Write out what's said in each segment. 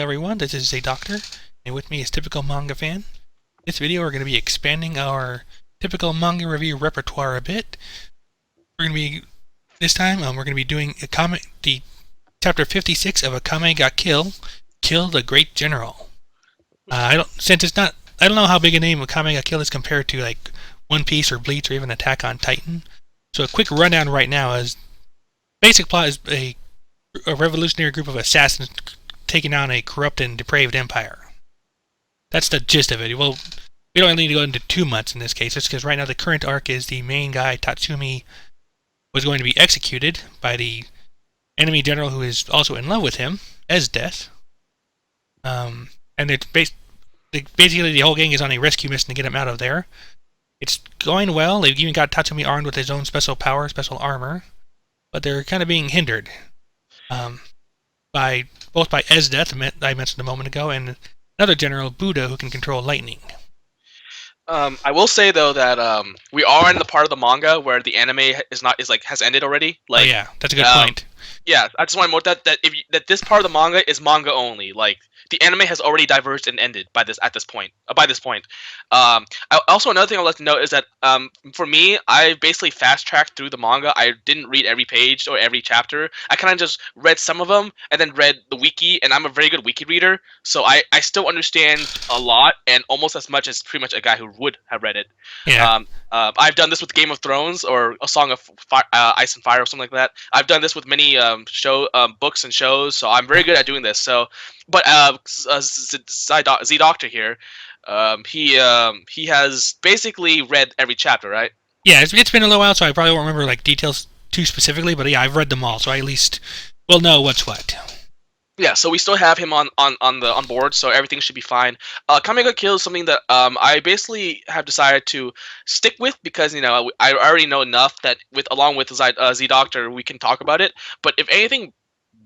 everyone, this is a doctor, and with me is Typical Manga Fan. In this video we're going to be expanding our typical manga review repertoire a bit. We're going to be, this time, we're going to be doing Akame, the chapter 56 of Akame got killed a great general. I don't know how big a name Akame got killed is compared to like One Piece or Bleach or even Attack on Titan. So a quick rundown right now is, basic plot is a revolutionary group of assassins taking down a corrupt and depraved empire. That's the gist of it. Well, we don't need to go into too much in this case, just because right now the current arc is the main guy, Tatsumi, was going to be executed by the enemy general who is also in love with him, Esdeath. And it's basically the whole gang is on a rescue mission to get him out of there. It's going well. They've even got Tatsumi armed with his own special power, special armor, but they're kind of being hindered by Esdeath, I mentioned a moment ago, and another general, Buddha, who can control lightning. I will say though that we are in the part of the manga where the anime has ended already. Like, oh yeah, that's a good point. Yeah, I just want to note that this part of the manga is manga only. Like, the anime has already diverged and ended by this point. Also, another thing I'd like to note is that for me, I basically fast tracked through the manga. I didn't read every page or every chapter. I kind of just read some of them and then read the wiki. And I'm a very good wiki reader, so I still understand a lot and almost as much as pretty much a guy who would have read it. Yeah. I've done this with Game of Thrones or A Song of Ice and Fire or something like that. I've done this with many books and shows, so I'm very good at doing this. So, but Z Doctor here, he has basically read every chapter, right? Yeah, it's been a little while, so I probably won't remember like details too specifically, but yeah, I've read them all, so I at least will know what's what. Yeah, so we still have him on board, so everything should be fine. Akame got killed is something that I basically have decided to stick with because I already know enough that along with Z Doctor we can talk about it. But if anything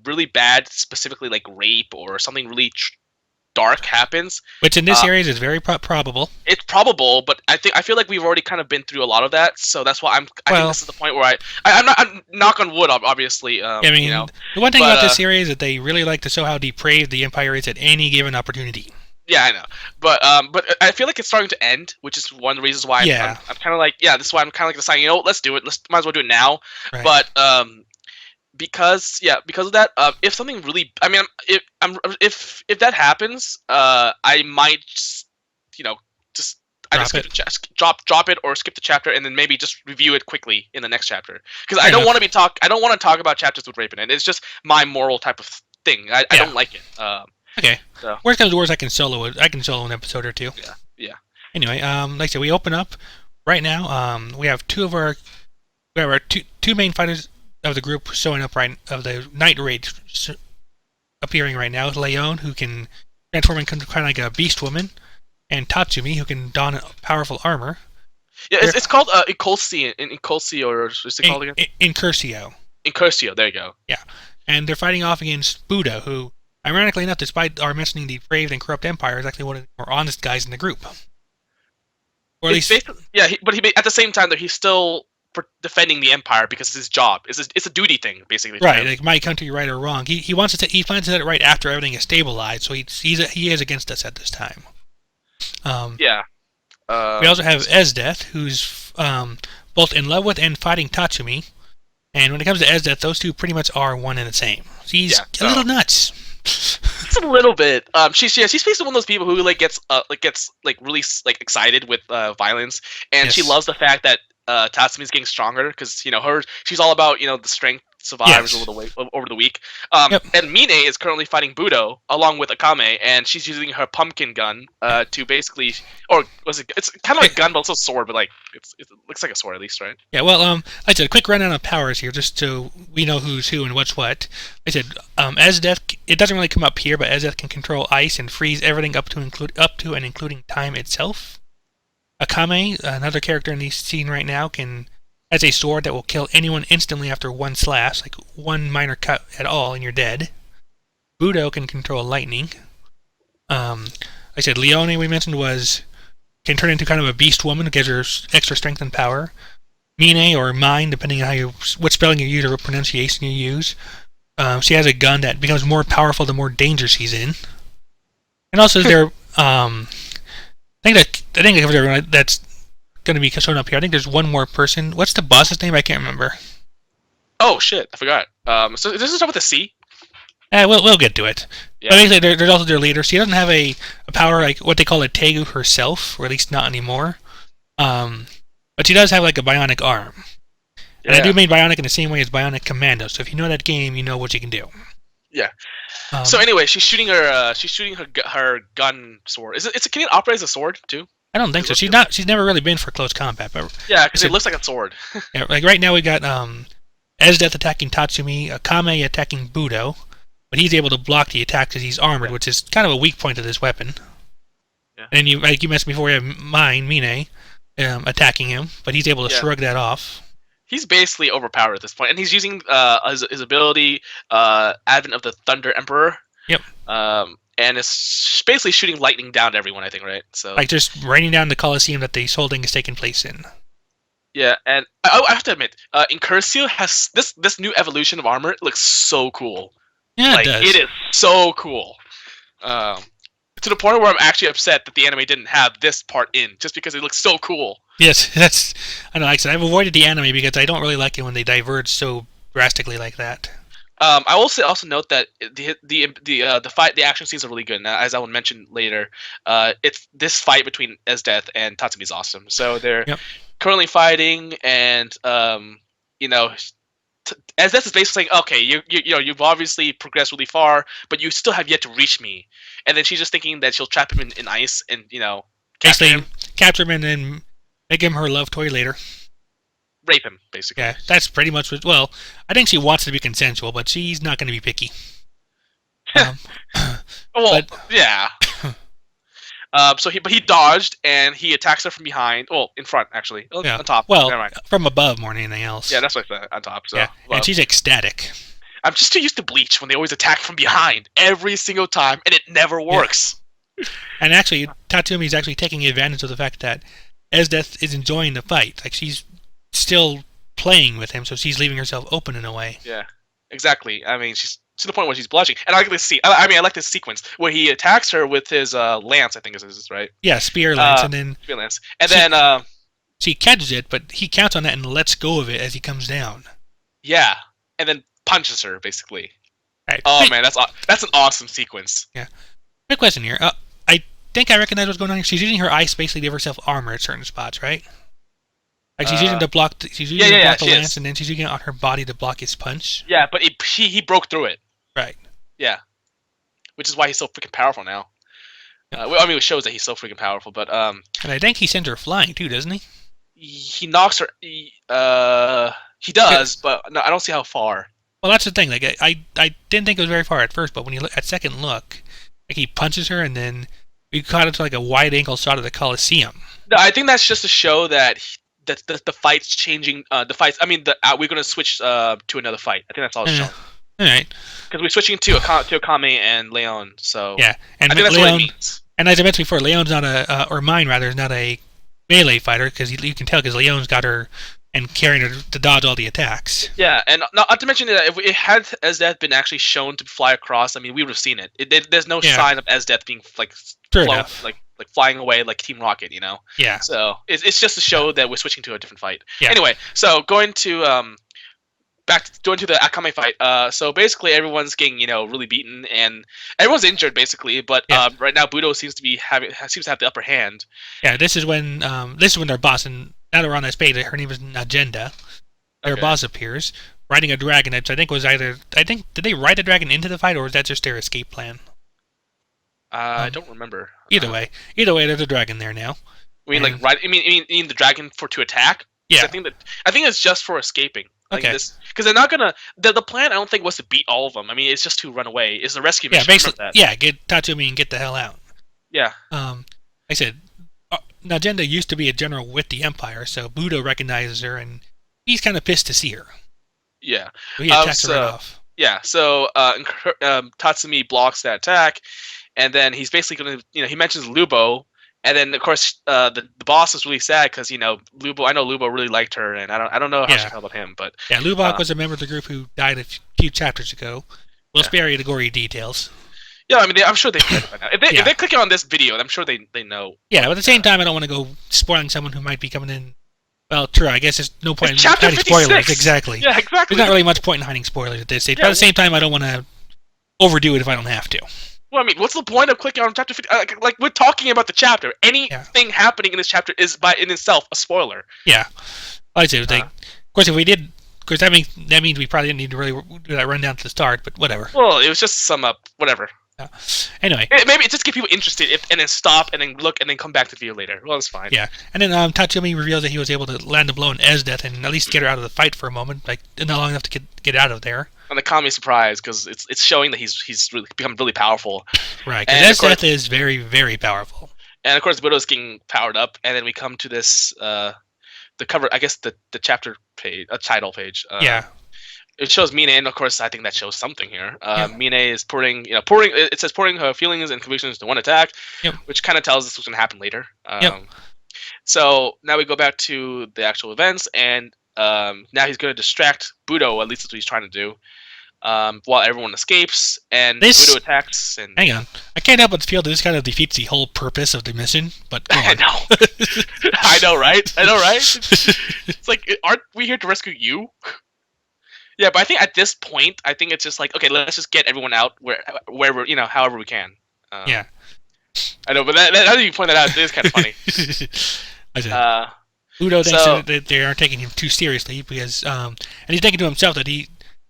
really bad, specifically like rape or something really dark happens, which in this series is very probable. It's probable, but I feel like we've already kind of been through a lot of that, so that's why I think this is the point where I'm knock on wood, obviously. The one thing about this series is that they really like to show how depraved the empire is at any given opportunity. Yeah, I know, but I feel like it's starting to end, which is one of the reasons why I'm kind of like, this is why I'm kind of like deciding, let's do it. Might as well do it now. Right. But because of that, if something really, if that happens, I might drop it or skip the chapter and then maybe just review it quickly in the next chapter, because I don't want to talk about chapters with rape in it. It's just my moral type of thing. I don't like it. Okay. So. Worst comes to worst, I can solo an episode or two. Yeah. Anyway, like I said, we open up right now. We have two main fighters of the group showing up of the Night Raid appearing right now. Leon, who can transform into kind of like a beast woman, and Tatsumi, who can don powerful armor. Yeah, it's called Incursio, or is it called again? Incursio. Incursio, there you go. Yeah, and they're fighting off against Buddha, who, ironically enough, despite our mentioning the depraved and corrupt empire, is actually one of the more honest guys in the group. Or at least, but at the same time, though, he's still defending the empire because it's his job. It's a duty thing, basically. Right, like my country, right or wrong. He plans to set it right after everything is stabilized. So he is against us at this time. We also have Esdeath, who's both in love with and fighting Tatsumi. And when it comes to Esdeath, those two pretty much are one and the same. He's a little nuts. Just a little bit. She's basically one of those people who gets really excited with violence, and she loves the fact that Tatsumi's getting stronger because she's all about the strength survives over the week. And Mine is currently fighting Budo along with Akame, and she's using her pumpkin gun to basically, it's kind of like a gun, but also a sword, but it looks like a sword at least, right? Yeah. Well, I said a quick rundown of powers here, just so we know who's who and what's what. I said Esdeath. It doesn't really come up here, but Esdeath can control ice and freeze everything up to and including time itself. Akame, another character in the scene right now, has a sword that will kill anyone instantly after one slash, like one minor cut at all, and you're dead. Budo can control lightning. Like I said, Leone, we mentioned, can turn into kind of a beast woman, gives her extra strength and power. Mine, or Mine, depending on what spelling you use or what pronunciation you use. She has a gun that becomes more powerful the more danger she's in. And also, there, I think everyone that's going to be showing up here. I think there's one more person. What's the boss's name? I can't remember. Oh shit, I forgot. So this is stuff with a C. We'll get to it. Yeah. But basically, there's also their leader. She doesn't have a power like what they call a Tegu herself, or at least not anymore. But she does have like a bionic arm. Yeah. And I do mean bionic in the same way as Bionic Commando. So if you know that game, you know what you can do. Yeah. So anyway, she's shooting her gun sword. Can it operate as a sword too? I don't think so. She's never really been for close combat. But yeah, because it looks like a sword. Yeah, like right now we got Esdeath attacking Tatsumi, Akame attacking Budo, but he's able to block the attack because he's armored, which is kind of a weak point of this weapon. Yeah. And you mentioned before, you have Mine attacking him, but he's able to shrug that off. He's basically overpowered at this point, and he's using his ability, Advent of the Thunder Emperor. Yep. And it's basically shooting lightning down to everyone, I think, right? So like just raining down the Colosseum that the whole thing is taking place in. Yeah, and I have to admit, Incursio has this new evolution of armor. It looks so cool. Yeah, it does. It is so cool. To the point where I'm actually upset that the anime didn't have this part in, just because it looks so cool. Yes, I know. Like I said, I've avoided the anime because I don't really like it when they diverge so drastically like that. I will also note that the action scenes are really good. Now, as I will mention later, it's this fight between Esdeath and Tatsumi is awesome. So they're currently fighting, and Esdeath is basically saying, "Okay, you've obviously progressed really far, but you still have yet to reach me." And then she's just thinking that she'll trap him in ice and capture him and then make him her love toy later. Rape him, basically. Yeah, that's pretty much what. Well, I think she wants it to be consensual, but she's not going to be picky. Yeah. But he dodged and he attacks her from behind. Well, in front actually, on top. Well, from above more than anything else. Yeah, that's what I said, on top. So yeah, and she's ecstatic. I'm just too used to Bleach when they always attack from behind every single time, and it never works. Yeah. And actually, Tatsumi's actually taking advantage of the fact that Esdeath is enjoying the fight. Like she's still playing with him, so she's leaving herself open in a way. Yeah, exactly. I mean, she's to the point where she's blushing, and I like this scene. I like this sequence where he attacks her with his lance. I think is right. Yeah, spear lance, and then she catches it, but he counts on that and lets go of it as he comes down. Yeah, and then punches her basically. Right. Oh man, that's an awesome sequence. Yeah. Quick question here. I think I recognize what's going on here. She's using her ice basically to give herself armor at certain spots, right? Like she's using to block. She's using to block the lance, and then she's using it on her body to block his punch. Yeah, but he broke through it. Right. Yeah. Which is why he's so freaking powerful now. It shows that he's so freaking powerful, but And I think he sends her flying too, doesn't he? He knocks her. He does, but no, I don't see how far. Well, that's the thing. Like I didn't think it was very far at first, but when you look at second look, like he punches her, and then we caught it to like a wide angle shot of the Colosseum. No, I think that's just to show that the fight's changing. We're gonna switch to another fight. I think that's all it's showing. All right. Because we're switching to Akame and Leon, so yeah, and I think that's what it means. And as I mentioned before, Leon's not is not a melee fighter, because you can tell because Leon's got her and carrying her to dodge all the attacks. Yeah, and not to mention that if it had Esdeath been actually shown to fly across, I mean, we would have seen it. There's no sign of Esdeath being like flying away like Team Rocket, Yeah. So it's just to show that we're switching to a different fight. Yeah. Anyway, so going to the Akame fight. So basically everyone's getting really beaten and everyone's injured basically, but right now Budo seems to have the upper hand. Yeah, this is when their boss, and now that we're on this page, her name is Agenda. Their boss appears riding a dragon, which I think did they ride the dragon into the fight, or was that just their escape plan? I don't remember. Either way, there's a dragon there now. You mean the dragon to attack? Yeah. I think it's just for escaping. Okay. Because they're not gonna. The plan I don't think was to beat all of them. I mean, it's just to run away. It's a rescue mission. Yeah, basically. Yeah, get Tatsumi and get the hell out. Yeah. Like I said, Agenda used to be a general with the Empire, so Budo recognizes her, and he's kind of pissed to see her. Yeah. So he attacks her right off. Yeah. So Tatsumi blocks that attack, and then he's basically gonna. He mentions Lubo. And then, of course, the boss is really sad because Lubo. I know Lubo really liked her, and I don't know how she felt about him, but yeah, Lubok was a member of the group who died a few chapters ago. We'll spare you the gory details. Yeah, I mean, I'm sure they've read it by now. If they're clicking on this video, I'm sure they know. Yeah, but at the same time, I don't want to go spoiling someone who might be coming in. Well, true. I guess there's no point in chapter hiding 56. spoilers. Exactly. Yeah, exactly. There's not really much point in hiding spoilers at this stage. But at the same time, I don't want to overdo it if I don't have to. Well, I mean, what's the point of clicking on chapter 50? Like we're talking about the chapter. Anything happening in this chapter is by in itself a spoiler. Yeah. Like I said, of course, if we did, of course, that means we probably didn't need to really do that rundown to the start, but whatever. Well, it was just to sum up, whatever. Yeah. Anyway. Maybe it just get people interested, and then stop, and then look, and then come back to the video later. Well, it's fine. Yeah. And then Tatsumi reveals that he was able to land a blow on Esdeath and at least get her out of the fight for a moment, like not long enough to get out of there. And the Akame is surprised because it's showing that he's really become really powerful. Right, because Esdeath is very, very powerful. And of course, Widow's getting powered up, and then we come to this the cover, I guess the chapter page, title page. Yeah. It shows Mine, and of course, I think that shows something here. Mine is pouring. It says pouring her feelings and convictions to one attack, which kind of tells us what's going to happen later. So now we go back to the actual events, and now he's going to distract Budo. At least that's what he's trying to do. While everyone escapes, and Budo attacks. And hang on, I can't help but feel that this kind of defeats the whole purpose of the mission. But go on. I know, I know, right? It's like, aren't we here to rescue you? Yeah, but I think at this point, I think it's just like, okay, let's just get everyone out wherever, however we can. Yeah. I know, but now that you point that out, it is kind of funny. Udo thinks that they aren't taking him too seriously because, and he's thinking to himself that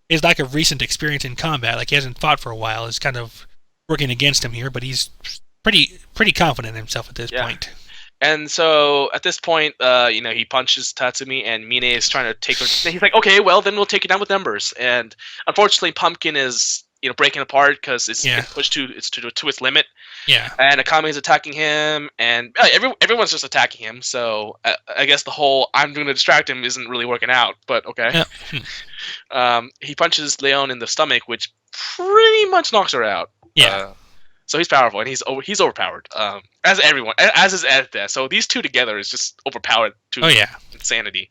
his lack of recent experience in combat, like he hasn't fought for a while, is kind of working against him here. But he's pretty confident in himself at this point. And so at this point, he punches Tatsumi, and Mine is trying to take her. He's like, okay, well then we'll take it down with numbers. And unfortunately, Pumpkin is breaking apart because it's pushed to its limit. Yeah. And Akame is attacking him, and everyone's just attacking him. So I guess the whole "I'm going to distract him" isn't really working out. But okay. Yeah. He punches Leon in the stomach, which pretty much knocks her out. Yeah. So he's powerful, and he's overpowered. As everyone, as is Esdeath. So these two together is just overpowered to insanity.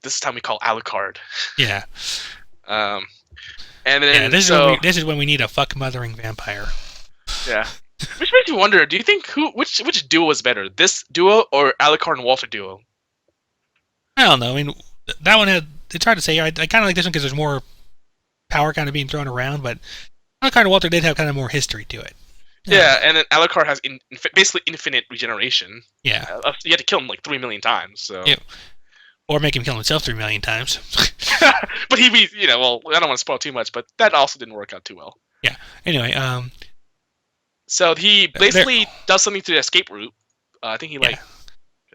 This time we call Alucard. Yeah. And then this is when we need a fuck mothering vampire. Yeah. Which makes me wonder, do you think which duo is better? This duo or Alucard and Walter duo? I don't know. I mean, that one it's hard to say. I kind of like this one because there's more power kind of being thrown around, but Alucard and Walter did have kind of more history to it. Yeah, and then Alucard has basically infinite regeneration. Yeah. You had to kill him like 3 million times, so... Yeah. Or make him kill himself 3 million times. But well, I don't want to spoil too much, but that also didn't work out too well. Yeah. Anyway, so he basically does something to the escape route. I think he I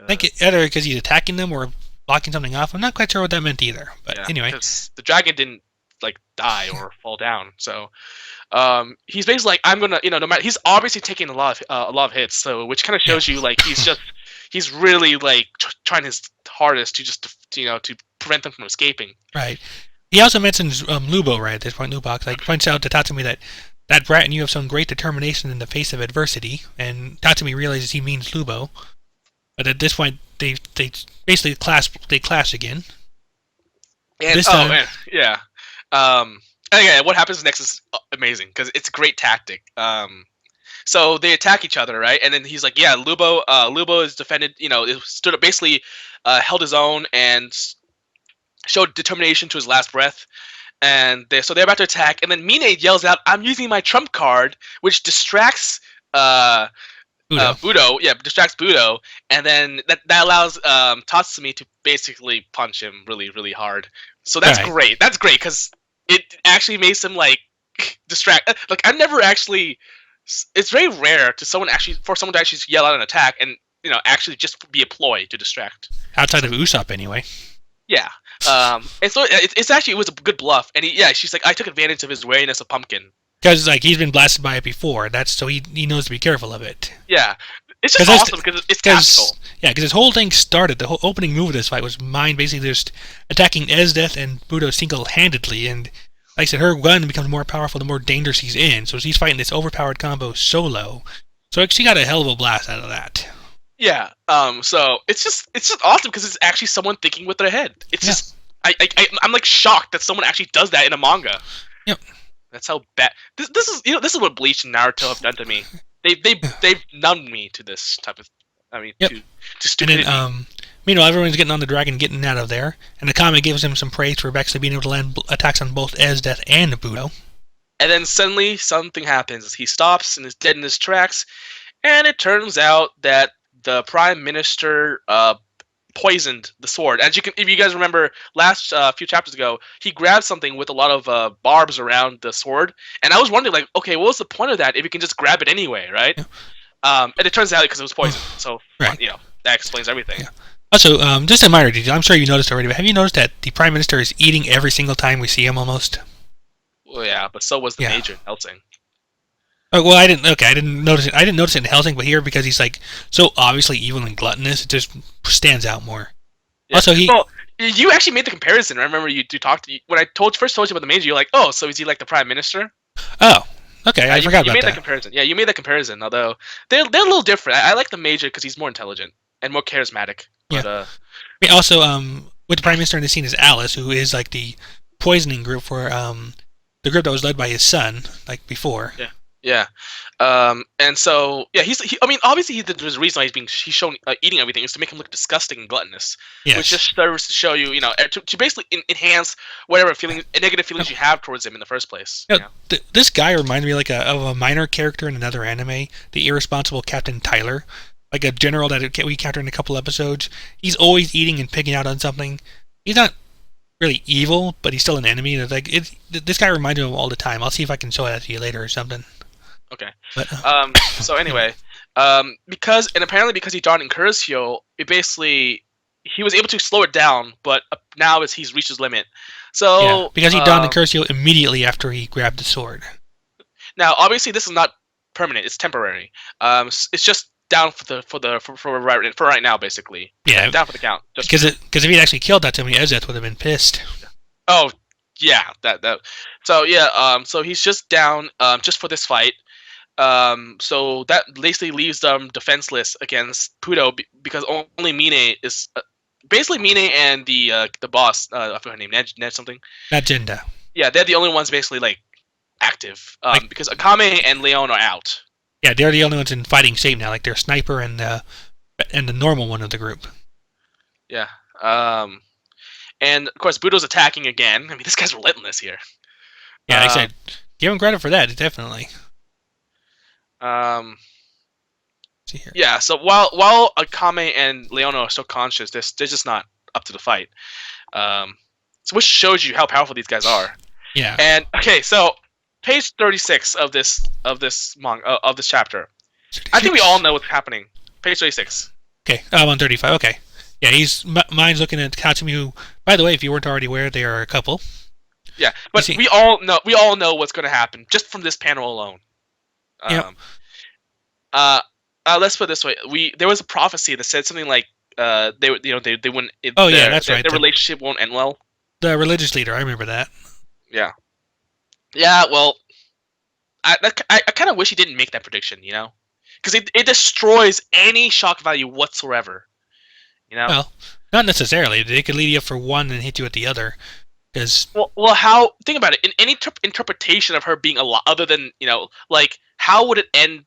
think either because he's attacking them or blocking something off. I'm not quite sure what that meant either. But anyway, because the dragon didn't die or fall down. So he's basically like, I'm gonna, no matter. He's obviously taking a lot of hits. So which kind of shows you like he's really like trying his hardest to prevent them from escaping. Right. He also mentions Lubo right at this point. Lubox points out to Tatsumi that brat and you have some great determination in the face of adversity, and Tatsumi realizes he means Lubo. But at this point, they basically clash again. And this time, what happens next is amazing because it's a great tactic. So they attack each other, right? And then he's like, "Yeah, Lubo is defended. Stood up, basically held his own and showed determination to his last breath." And they're about to attack, and then Mine yells out, "I'm using my trump card," which distracts Budo. Yeah, distracts Budo, and then that allows Tatsumi to basically punch him really, really hard. So that's great. That's great because it actually makes him distract. Like I've never actually. It's very rare for someone to actually yell out an attack and actually just be a ploy to distract. Outside of Usopp, anyway. Yeah. And so it was a good bluff, and she's like, I took advantage of his wariness of Pumpkin. Because he's been blasted by it before, so he knows to be careful of it. Yeah, it's just awesome because it's tactical. Yeah, because this whole thing started. The whole opening move of this fight was Mine basically just attacking Esdeath and Budo single-handedly, and like I said, her gun becomes more powerful the more dangerous he's in. So she's fighting this overpowered combo solo. So she got a hell of a blast out of that. Yeah. So it's just awesome because it's actually someone thinking with their head. It's just I'm shocked that someone actually does that in a manga. Yep. That's how bad. This is this is what Bleach and Naruto have done to me. They've numbed me to this type of. I mean, Yep. to And then, stupidity. meanwhile, everyone's getting on the dragon, getting out of there, and Akame gives him some praise for actually being able to land attacks on both Death and Budo. And then suddenly something happens. He stops and is dead in his tracks, and it turns out that the Prime Minister poisoned the sword. As you can, if you guys remember, last few chapters ago, he grabbed something with a lot of barbs around the sword, and I was wondering, like, okay, what was the point of that if you can just grab it anyway, right? Yeah. And it turns out because it was poison. So Right. that explains everything. Yeah. Also, just a minor detail. I'm sure you noticed already, but have you noticed that the Prime Minister is eating every single time we see him almost? Well, yeah, but so was the Yeah. Major in Helsing. Oh, well, I didn't. Okay, I didn't notice it. I didn't notice it in Helsing, but here because he's like so obviously evil and gluttonous, it just stands out more. Yeah. Also, he. Well, you actually made the comparison. I remember you talked when I first told you about the Major. You're like, oh, so is he like the Prime Minister? Oh, okay. I forgot you about made that. comparison. Yeah, you made that comparison. Although they're a little different. I like the Major because he's more intelligent and more charismatic. But Yeah. I mean, also, with the Prime Minister in the scene is Alice, who is like the poisoning group for the group that was led by his son, like before. yeah. And so I mean, obviously there's a reason why he's shown eating everything is to make him look disgusting and gluttonous, Yes. which just serves to show you, to basically enhance whatever negative feelings you have towards him in the first place. You know, this guy reminded me like of a minor character in another anime, the irresponsible Captain Tyler, like a general that we encountered in a couple episodes. He's always eating and picking out on something. He's not really evil, but he's still an enemy. And like this guy reminds me of him all the time. I'll see if I can show that to you later or something. Okay. But So anyway, because he died in Curcio, it basically he was able to slow it down, but now he's reached his limit. So yeah, because he donned Curcio immediately after he grabbed the sword. Now, obviously, this is not permanent; it's temporary. It's just down for right now, basically. Yeah, down for the count. Because if he'd actually killed that Tommy Ezeth would have been pissed. Oh yeah, that. So yeah, so he's just down just for this fight. So that basically leaves them defenseless against Pudo because only Mine is basically Mine and the boss. I forgot her name. Ned something. Najenda. Yeah, they're the only ones basically like active. Because Akame and Leon are out. Yeah, they're the only ones in fighting shape now. Like they're Sniper and the normal one of the group. Yeah. And of course Budo's attacking again. I mean, this guy's relentless here. Yeah, like I said, give him credit for that, definitely. See here. Yeah, so while Akame and Leono are still conscious, they're just not up to the fight. So which shows you how powerful these guys are. Yeah. And okay, so page 36 of this manga of this chapter. 36? I think we all know what's happening. Page 36. Okay, I'm on 35. Okay. Yeah, mine's looking at Katsumi, who, by the way, if you weren't already aware, they are a couple. Yeah, but we all know what's going to happen just from this panel alone. Let's put it this way: there was a prophecy that said something like they wouldn't. That's right. Their relationship won't end well. The religious leader, I remember that. Yeah. Yeah. Well, I kind of wish he didn't make that prediction. Because it destroys any shock value whatsoever. Well, not necessarily. They could lead you up for one and hit you at the other. Because how? Think about it. In any interpretation of her being a lot other than like how would it end?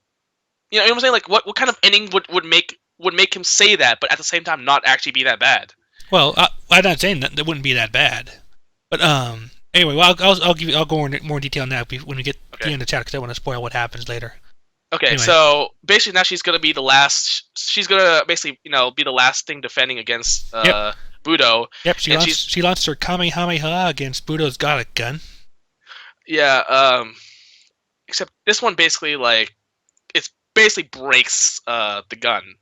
You know what I'm saying? Like what kind of ending would make him say that, but at the same time not actually be that bad? Well, I'm not saying that wouldn't be that bad, but anyway, well, I'll go into more detail now when we get to the end of the chapter because I want to spoil what happens later. Okay, anyway. So basically now she's gonna be the last. She's gonna basically be the last thing defending against Budo. Yep, she launched her Kamehameha against Budo's Gothic gun. Yeah. Except this one basically basically breaks the gun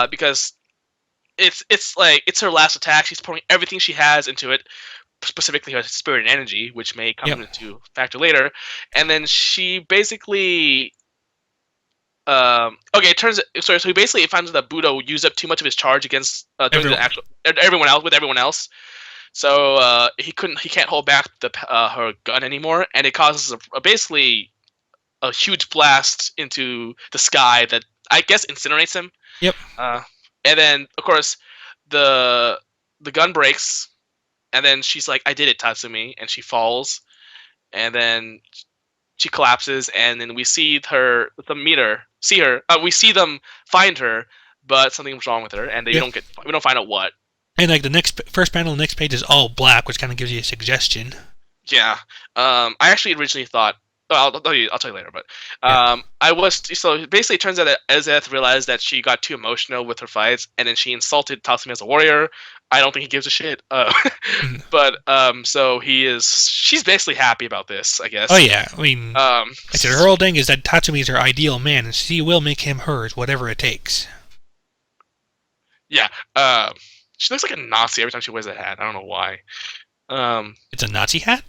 because it's her last attack. She's pouring everything she has into it, specifically her spirit and energy, which may come into factor later. And then she basically so he basically finds that Budo used up too much of his charge against everyone else. So he can't hold back her gun anymore, and it causes basically a huge blast into the sky that I guess incinerates him. Yep. And then of course the gun breaks, and then she's like, "I did it, Tatsumi," and she falls, and then she collapses, and then we see her. We see them find her, but something's wrong with her, and Yeah. we don't find out what. And like the first panel, the next page is all black, which kind of gives you a suggestion. Yeah. I actually originally thought. Well, I'll tell you later. But I was so basically. It turns out that Ezeth realized that she got too emotional with her fights, and then she insulted Tatsumi as a warrior. I don't think he gives a shit. But so she's basically happy about this, I guess. Oh yeah, I mean, I Um, said her whole thing is that Tatsumi is her ideal man, and she will make him hers, whatever it takes. yeah. She looks like a Nazi every time she wears that hat. I don't know why. It's a Nazi hat.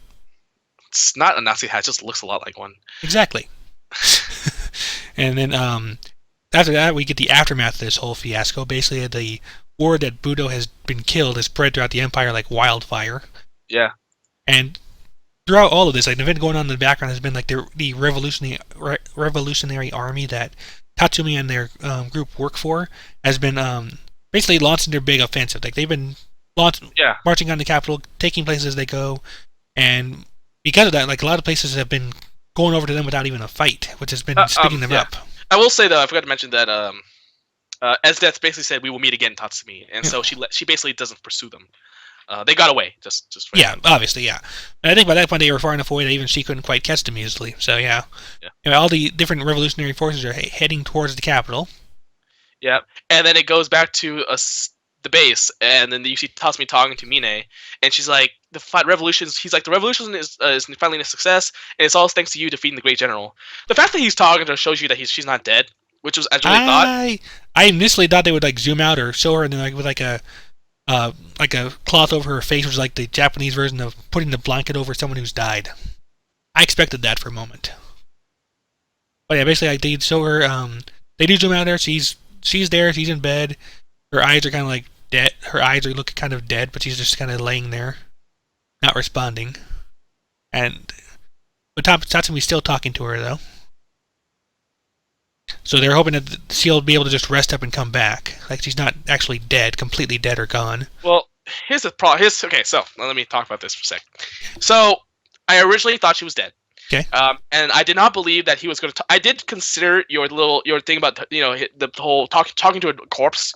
It's not a Nazi hat. It just looks a lot like one. Exactly. And then after that, we get the aftermath of this whole fiasco. Basically, the word that Budo has been killed is spread throughout the empire like wildfire. Yeah. And throughout all of this, like the event going on in the background has been like the revolutionary army that Tatsumi and their group work for has been basically launching their big offensive. Like they've been marching on the capital, taking places as they go, and because of that, like a lot of places have been going over to them without even a fight, which has been speeding them up. I will say though, I forgot to mention that Esdeath basically said we will meet again, Tatsumi, and so she basically doesn't pursue them. They got away, just yeah, obviously, yeah. And I think by that point they were far enough away that even she couldn't quite catch them easily. So yeah. You know, all the different revolutionary forces are heading towards the capital. Yeah, and then it goes back to the base, and then you see Tatsumi talking to Mine, and she's like, "The revolutions." He's like, "The revolution is finally a success, and it's all thanks to you defeating the great general." The fact that he's talking to her shows you that she's not dead, which was I really thought. I initially thought they would like zoom out or show her and then like with like a cloth over her face, which is like the Japanese version of putting the blanket over someone who's died. I expected that for a moment. But yeah, basically like they show her they do zoom out there, she's there, she's in bed. Her eyes are kind of like dead. Her eyes are looking kind of dead, but she's just kind of laying there, not responding. And but Tatsumi's still talking to her though. So they're hoping that she'll be able to just rest up and come back. Like she's not actually dead, completely dead or gone. Well, here's the problem. Okay, so let me talk about this for a sec. So I originally thought she was dead. Okay. And I did not believe that he was going to. I did consider your thing about the whole talking to a corpse,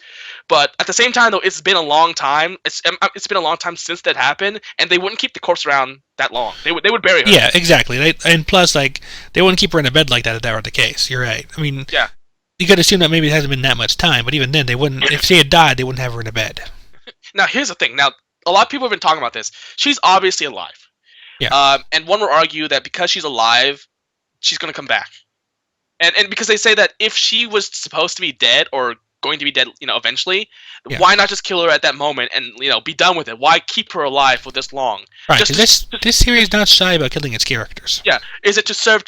but at the same time though, it's been a long time. It's been a long time since that happened, and they wouldn't keep the corpse around that long. They would bury her. Yeah, exactly. And plus, like they wouldn't keep her in a bed like that if that were the case. You're right. I mean, yeah. You could assume that maybe it hasn't been that much time, but even then, they wouldn't. If she had died, they wouldn't have her in a bed. Now here's the thing. Now a lot of people have been talking about this. She's obviously alive. Yeah. And one would argue that because she's alive, she's going to come back. And because they say that if she was supposed to be dead or going to be dead, eventually, why not just kill her at that moment and, be done with it? Why keep her alive for this long? Right, because this series is not shy about killing its characters. Yeah. Is it to serve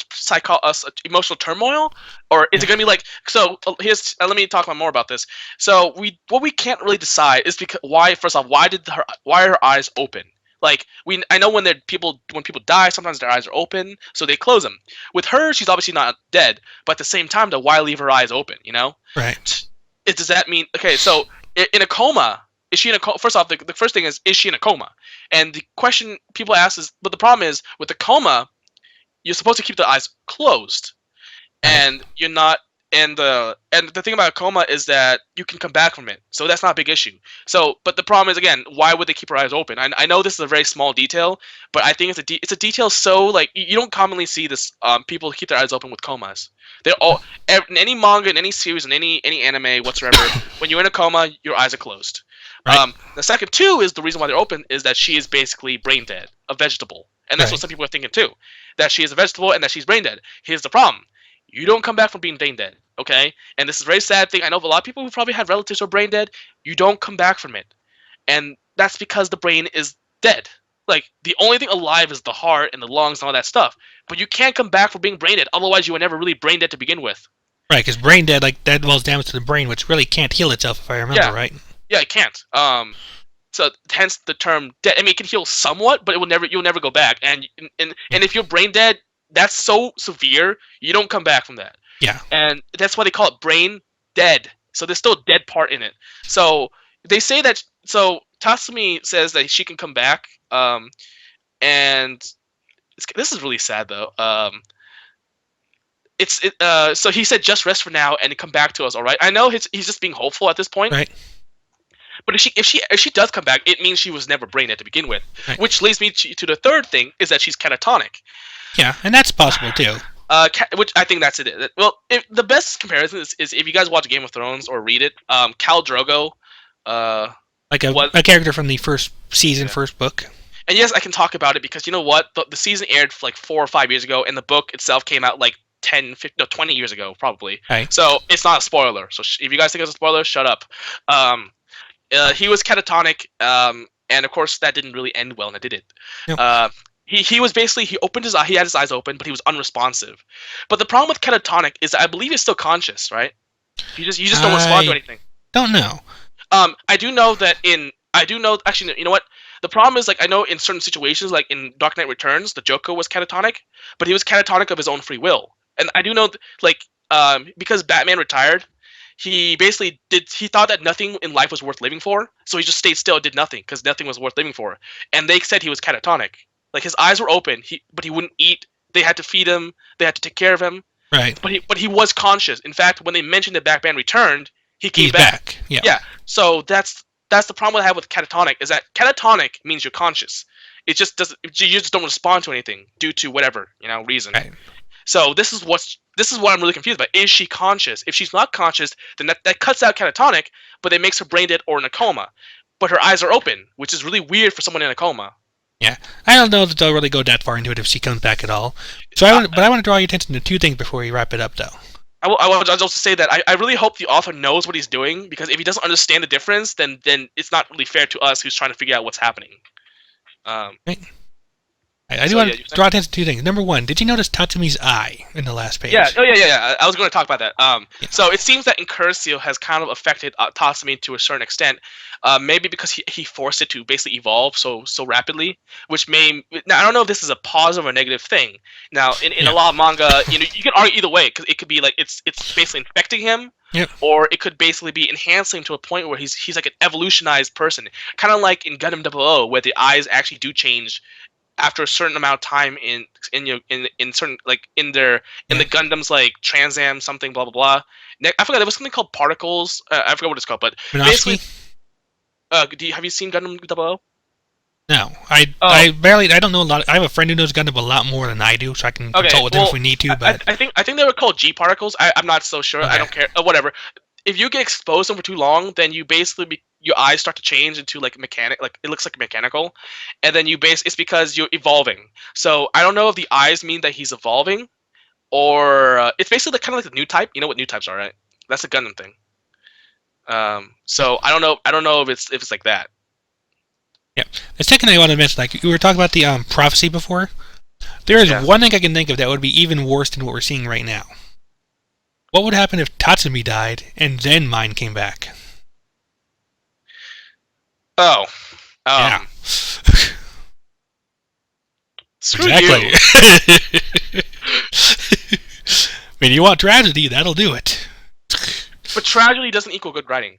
emotional turmoil? Or is it going to be like... So, let me talk more about this. So, what we can't really decide is because... First off, why are her eyes open? Like I know when people die, sometimes their eyes are open, so they close them. With her, she's obviously not dead, but at the same time, though, why leave her eyes open? Right. Does that mean so in a coma? Is she in a coma? First off, the first thing is she in a coma? And the question people ask is, but the problem is with the coma, you're supposed to keep the eyes closed, and you're not. And the thing about a coma is that you can come back from it, so that's not a big issue. So, but the problem is again, why would they keep her eyes open? I know this is a very small detail, but I think it's a detail so like you don't commonly see this. People keep their eyes open with comas. They're all in any manga, in any series, in any anime whatsoever. When you're in a coma, your eyes are closed. Right. The second is the reason why they're open is that she is basically brain dead, a vegetable, and that's what some people are thinking too, that she is a vegetable and that she's brain dead. Here's the problem. You don't come back from being brain dead, okay? And this is a very sad thing. I know of a lot of people who probably have relatives who are brain dead. You don't come back from it. And that's because the brain is dead. Like, the only thing alive is the heart and the lungs and all that stuff. But you can't come back from being brain dead. Otherwise, you were never really brain dead to begin with. Right, because brain dead, like, that involves damage to the brain, which really can't heal itself, if I remember right. Yeah, it can't. So hence the term dead. I mean, it can heal somewhat, but you'll never go back. And if you're brain dead, that's so severe, you don't come back from that. Yeah. And that's why they call it brain dead. So there's still a dead part in it. So they say that. So Tatsumi says that she can come back. And this is really sad though. So he said just rest for now and come back to us. All right. I know he's just being hopeful at this point. Right. But if she does come back, it means she was never brain dead to begin with. Right. Which leads me to the third thing is that she's catatonic. Yeah, and that's possible too. Which I think that's it. Well, the best comparison is if you guys watch Game of Thrones or read it, Khal Drogo, like a character from the first season, first book. And yes, I can talk about it because you know what, the season aired like 4 or 5 years ago, and the book itself came out like 20 years ago probably. Right. So it's not a spoiler. So if you guys think it's a spoiler, shut up. He was catatonic, and of course that didn't really end well, and it didn't. Nope. He was basically, he opened his eye, he had his eyes open, but he was unresponsive. But the problem with catatonic is that I believe he's still conscious, right? You just don't respond to anything. Don't know. I do know actually, you know what? The problem is, like, I know in certain situations, like in Dark Knight Returns, the Joker was catatonic, but he was catatonic of his own free will. And I do know, because Batman retired, he basically he thought that nothing in life was worth living for, so he just stayed still and did nothing, because nothing was worth living for. And they said he was catatonic. Like, his eyes were open, but he wouldn't eat. They had to feed him. They had to take care of him. Right. But he was conscious. In fact, when they mentioned that Batman returned, he came back. Yeah. Yeah. So that's the problem I have with catatonic, is that catatonic means you're conscious. It just doesn't. You just don't respond to anything due to whatever reason. Right. So this is what I'm really confused about. Is she conscious? If she's not conscious, then that cuts out catatonic, but it makes her brain dead or in a coma. But her eyes are open, which is really weird for someone in a coma. Yeah, I don't know that they'll really go that far into it if she comes back at all. So I want to draw your attention to two things before we wrap it up, though. I will also say that I really hope the author knows what he's doing, because if he doesn't understand the difference, then it's not really fair to us who's trying to figure out what's happening. Right. I do want to draw attention to two things. Number one, did you notice Tatsumi's eye in the last page? Yeah. Oh, yeah. I was going to talk about that. Yeah. So it seems that Incurcio has kind of affected Tatsumi to a certain extent. Maybe because he forced it to basically evolve so rapidly, which now I don't know if this is a positive or negative thing. Now in a lot of manga, you can argue either way, because it could be like it's basically infecting him, or it could basically be enhancing to a point where he's like an evolutionized person, kind of like in Gundam 00, where the eyes actually do change after a certain amount of time in certain, like, in the Gundams, like Transam something blah blah blah. I forgot, there was something called particles. I forgot what it's called, but basically, have you seen Gundam 00? No, I barely. I don't know a lot. I have a friend who knows Gundam a lot more than I do, so I can consult with him if we need to. But I think they were called G particles. I'm not so sure. Okay. I don't care. Whatever. If you get exposed to them for too long, then you basically your eyes start to change into like mechanic, like it looks like mechanical, and then it's because you're evolving. So I don't know if the eyes mean that he's evolving, or it's basically kind of like the new type. You know what new types are, right? That's a Gundam thing. So I don't know. I don't know if it's like that. Yeah. The second thing I want to mention, like you were talking about the prophecy before. There is one thing I can think of that would be even worse than what we're seeing right now. What would happen if Tatsumi died and then mine came back? Oh. Yeah. Screw you. I mean, you want tragedy, that'll do it. But tragedy doesn't equal good writing.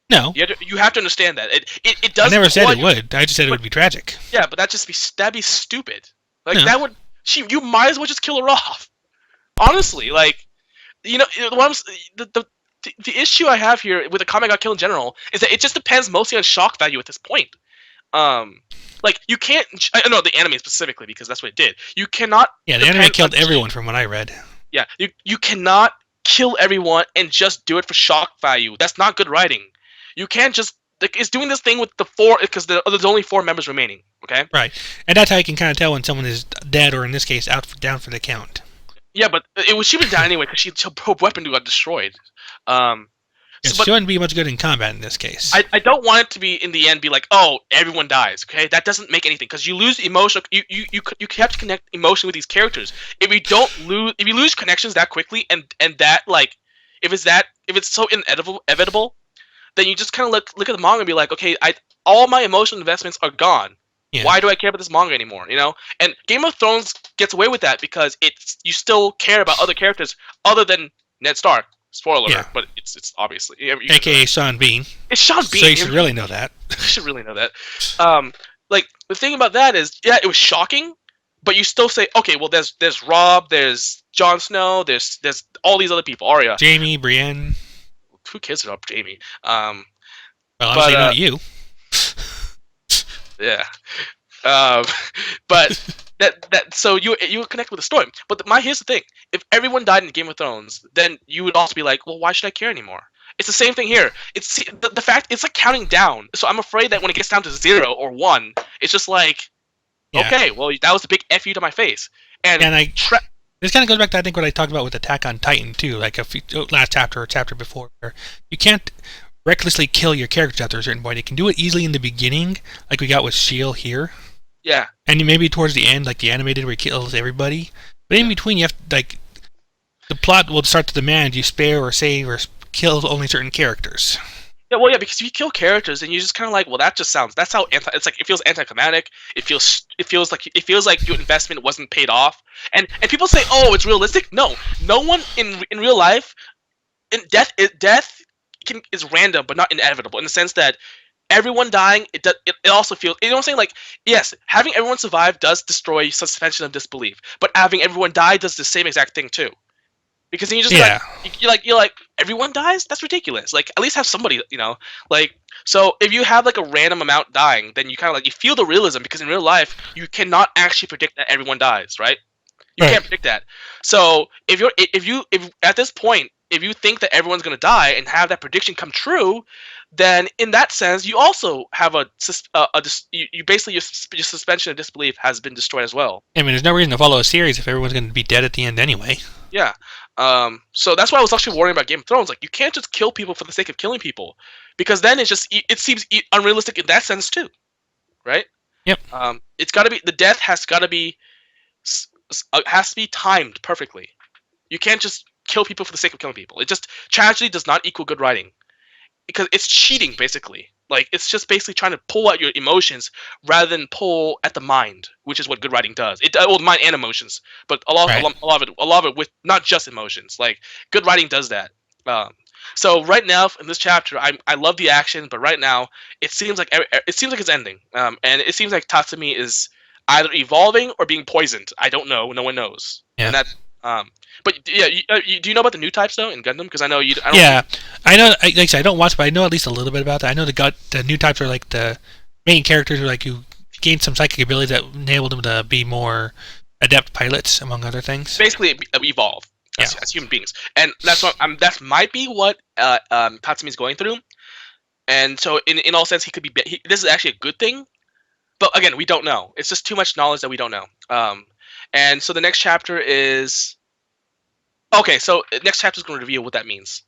No. You have to understand that. It does. I never said it would. I just said it would be tragic. Yeah, but that'd be stupid. Like, that would... you might as well just kill her off. Honestly, like... the issue I have here with Akame got killed in general is that it just depends mostly on shock value at this point. Like, you can't... I know the anime specifically, because that's what it did. You cannot... Yeah, the anime killed everyone from what I read. Yeah, you cannot kill everyone and just do it for shock value. That's not good writing. You can't just... Like, it's doing this thing with the 4... Because there's only 4 members remaining, okay? Right. And that's how you can kind of tell when someone is dead, or in this case, down for the count. Yeah, but she was down anyway, because her weapon got destroyed. She wouldn't be much good in combat in this case. I don't want it to be, in the end, be like, oh, everyone dies, okay? That doesn't make anything, because you lose emotion. You have to connect emotion with these characters. If you lose connections that quickly, and that, like, if it's so inevitable, then you just kind of look at the manga and be like, okay, all my emotional investments are gone. Yeah. Why do I care about this manga anymore? And Game of Thrones gets away with that because you still care about other characters other than Ned Stark. Spoiler alert, but it's obviously AKA Sean Bean. It's Sean Bean. So you should really know that. You should really know that. Like, the thing about that is, yeah, it was shocking, but you still say, okay, well, there's Rob, there's Jon Snow, there's all these other people, Arya. Jamie, Brienne. Who cares about Jamie? Well, But obviously not you. yeah. But so you connect with the story. But here's the thing: if everyone died in Game of Thrones, then you would also be like, well, why should I care anymore? It's the same thing here. It's the fact it's like counting down. So I'm afraid that when it gets down to 0 or 1, it's just like, Yeah. okay, well, that was a big F you to my face. And this kind of goes back to, I think, what I talked about with Attack on Titan too, like last chapter or chapter before, where you can't recklessly kill your characters after a certain point. You can do it easily in the beginning, like we got with Shield here. Yeah. And maybe towards the end, like the animated where he kills everybody. But in between, you have to, like, the plot will start to demand you spare or save or kill only certain characters. Yeah, well, yeah, because if you kill characters, and you're just kind of like, well, that's how it's like, it feels anticlimactic. It feels like your investment wasn't paid off. And people say, oh, it's realistic. No one in real life, death is random, but not inevitable, in the sense that everyone dying, it also feels, you know what I'm saying? Like, yes, having everyone survive does destroy suspension of disbelief, but having everyone die does the same exact thing too. Because then you just you're like everyone dies? That's ridiculous. Like, at least have somebody, like, so if you have like a random amount dying, then you kind of like, you feel the realism, because in real life you cannot actually predict that everyone dies, right? You can't predict that. So if at this point, if you think that everyone's gonna die and have that prediction come true, then in that sense you also have you basically, your suspension of disbelief has been destroyed as well. I mean, there's no reason to follow a series if everyone's going to be dead at the end anyway. Yeah. So that's why I was actually worrying about Game of Thrones. Like, you can't just kill people for the sake of killing people, because then it seems unrealistic in that sense too, right? Yep. It's got to be, the death has to be timed perfectly. You can't just kill people for the sake of killing people. It just, tragedy does not equal good writing, because it's cheating basically. Like, it's just basically trying to pull out your emotions rather than pull at the mind, which is what good writing does. Well, mind and emotions, but a lot of it with not just emotions. Like, good writing does that. So right now in this chapter, I love the action, but right now it seems like it's ending. And it seems like Tatsumi is either evolving or being poisoned. I don't know. No one knows. Yeah. And that, but yeah, do you know about the new types though in Gundam? Because I know you. I know. Like I said, I don't watch, but I know at least a little bit about that. I know the new types are like the main characters are like who gained some psychic abilities that enabled them to be more adept pilots, among other things. Basically, evolve as human beings, and that's what that might be what Tatsumi's going through. And so, in all sense, he could be. This is actually a good thing, but again, we don't know. It's just too much knowledge that we don't know. And so the next chapter is. Okay, so next chapter is going to reveal what that means.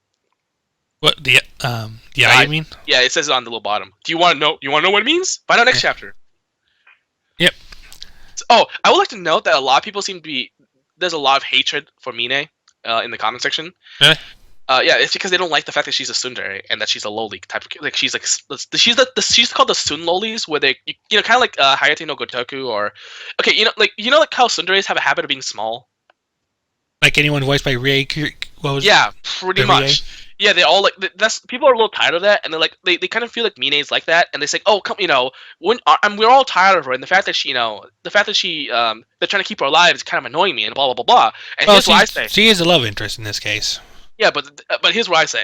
What the eye, you mean? Yeah, it says it on the little bottom. Do you want to know? You want to know what it means? Find out next chapter. Yep. So, I would like to note that a lot of people seem to be. There's a lot of hatred for Mine in the comment section. Really? Yeah, it's because they don't like the fact that she's a tsundere and that she's a loli type of, like, she's she's called the sun lolis, where they, kind of like Hayate no Gotoku, or okay, like how tsunderes have a habit of being small. Like anyone voiced by Rie? What was? Yeah, pretty much. Yeah, they all like that's, people are a little tired of that, and they're like they kind of feel like Mine's like that, and they say, oh, come, we're all tired of her, and the fact that she they're trying to keep her alive is kind of annoying me, and blah blah blah blah. And here's what I say: she is a love interest in this case. Yeah, but here's what I say.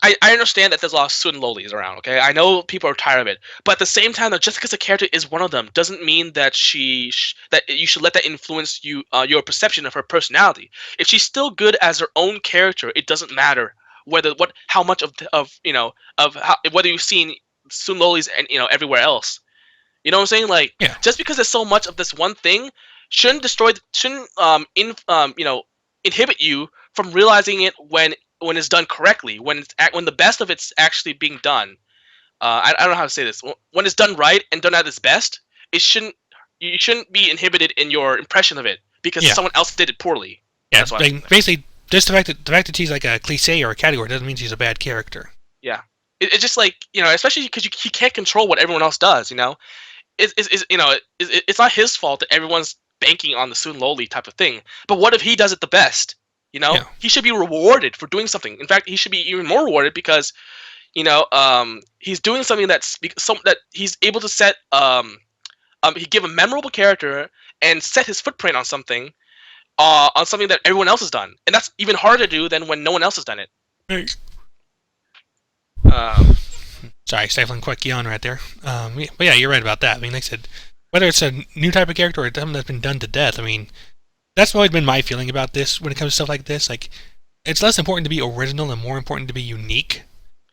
I understand that there's a lot of Sun lolis around, okay? I know people are tired of it. But at the same time, though, just because a character is one of them doesn't mean that that you should let that influence your perception of her personality. If she's still good as her own character, it doesn't matter whether how much of whether you've seen Sun lolis and everywhere else. You know what I'm saying? Like, just because there's so much of this one thing shouldn't inhibit you from realizing it when it's done correctly, when the best of it's actually being done. I don't know how to say this. When it's done right and done at its best, you shouldn't be inhibited in your impression of it because someone else did it poorly. Yeah, that's like, basically, just the fact that she's like a cliche or a category doesn't mean she's a bad character. Yeah, it's just like, especially because he can't control what everyone else does. It's not his fault that everyone's banking on the Sun Loli type of thing. But what if he does it the best? He should be rewarded for doing something. In fact, he should be even more rewarded because, he's doing something that he's able to set. He give a memorable character and set his footprint on something that everyone else has done, and that's even harder to do than when no one else has done it. Sorry, stifling quick yawn right there. But yeah, you're right about that. I mean, like I said, whether it's a new type of character or something that's been done to death, I mean, that's always been my feeling about this when it comes to stuff like this. Like, it's less important to be original and more important to be unique,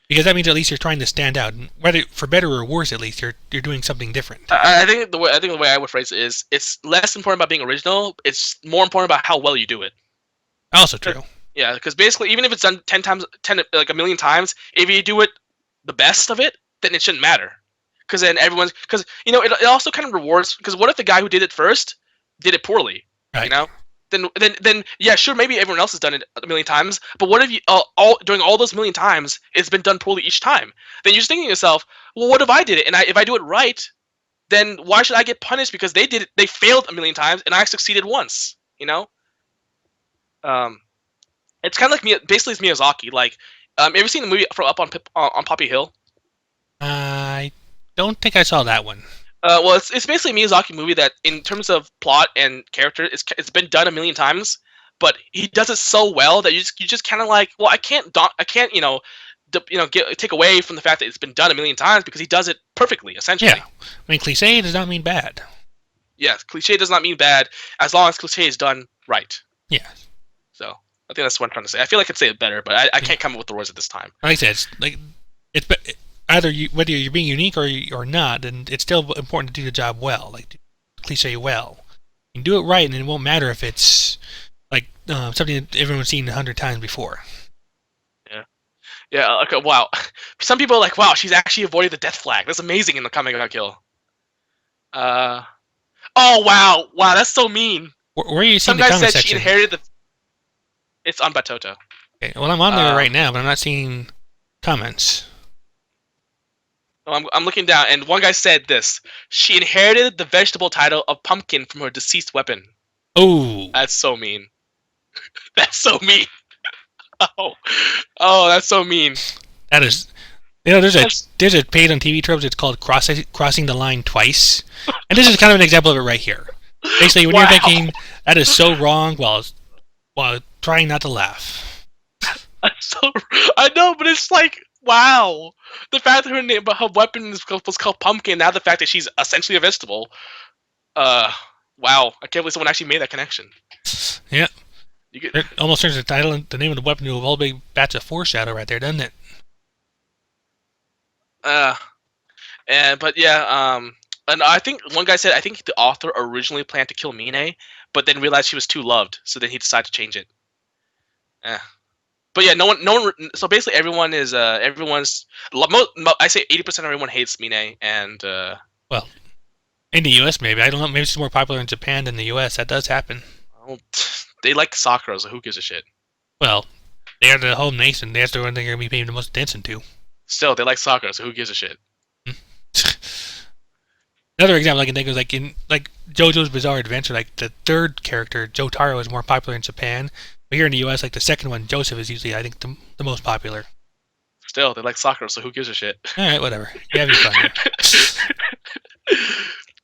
because that means at least you're trying to stand out, whether for better or worse. At least you're doing something different. I think the way I would phrase it is, it's less important about being original. It's more important about how well you do it. Also true. Yeah, because basically, even if it's done 10 like a million times, if you do it the best of it, then it shouldn't matter. Because then because it also kind of rewards. Because what if the guy who did it first did it poorly? Right. You know, then yeah, sure, maybe everyone else has done it a million times. But what if you during all those million times, it's been done poorly each time? Then you're just thinking to yourself, well, what if I did it? And if I do it right, then why should I get punished because they did it? They failed a million times and I succeeded once. It's kind of like basically it's Miyazaki. Like, ever seen the movie from Up on Poppy Hill? I don't think I saw that one. Well, it's basically a Miyazaki movie that, in terms of plot and character, it's been done a million times, but he does it so well that you just kind of like, well, I can't take away from the fact that it's been done a million times because he does it perfectly, essentially. Yeah, I mean, cliche does not mean bad. Yes, cliche does not mean bad as long as cliche is done right. Yeah. So I think that's what I'm trying to say. I feel like I could say it better, but I can't come up with the words at this time. Like I said, it's either whether you're being unique or not, and it's still important to do the job well, like do cliche well. You can do it right, and it won't matter if it's like something that everyone's seen 100 times before. Yeah. Okay. Wow. Some people are like, wow, she's actually avoided the death flag. That's amazing in the Akame got kill. Oh wow, that's so mean. Where are you seeing the comment section? Some guy guy said she inherited the. It's on Batoto. Okay, well, I'm on there right now, but I'm not seeing comments. I'm looking down, and one guy said this: she inherited the vegetable title of pumpkin from her deceased weapon. Oh, that's so mean. That's so mean. Oh, that's so mean. That is. There's a page on TV tropes. It's called crossing the line twice, and this is kind of an example of it right here. Basically, when you're thinking that is so wrong, while trying not to laugh. I know, but it's like, wow. The fact that her weapon was called pumpkin. Now the fact that she's essentially a vegetable. Wow. I can't believe someone actually made that connection. Yeah. It almost turns the title and the name of the weapon into a whole big batch of foreshadow right there, doesn't it? But yeah, and I think one guy said, I think the author originally planned to kill Mine, but then realized she was too loved, so then he decided to change it. But yeah, no one. So basically, everyone's. I say 80% of everyone hates Mine, and well, in the U.S. maybe, I don't know. Maybe it's more popular in Japan than the U.S. That does happen. Well, they like Sakura, so who gives a shit? Well, they are the home nation. That's the one thing they're gonna be paying the most attention to. Still, they like Sakura, so who gives a shit? Another example I can think of is in JoJo's Bizarre Adventure. Like the third character, Jotaro, is more popular in Japan. But here in the U.S., like the second one, Joseph, is usually, I think, the most popular. Still, they like Sakura, so who gives a shit? All right, whatever. You have your fun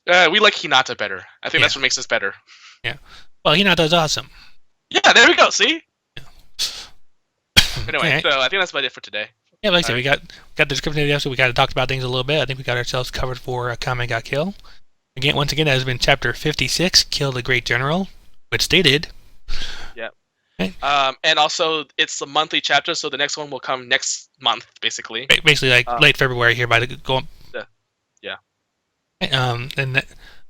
here. We like Hinata better. I think that's what makes us better. Yeah. Well, Hinata's awesome. Yeah, there we go. See. Yeah. Anyway, right. So I think that's about it for today. Yeah, like I said, we got the description of the episode. We got to talk about things a little bit. I think we got ourselves covered for Akame ga Kill. Once again, that has been chapter 56, Kill the Great General, which they did. Yep. Okay. And also, it's a monthly chapter, so the next one will come next month, basically. Basically, late February here by the go. Yeah. And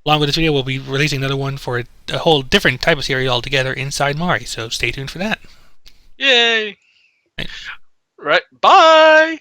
along with this video, we'll be releasing another one for a whole different type of series altogether inside Mari. So stay tuned for that. Yay! Right. Bye.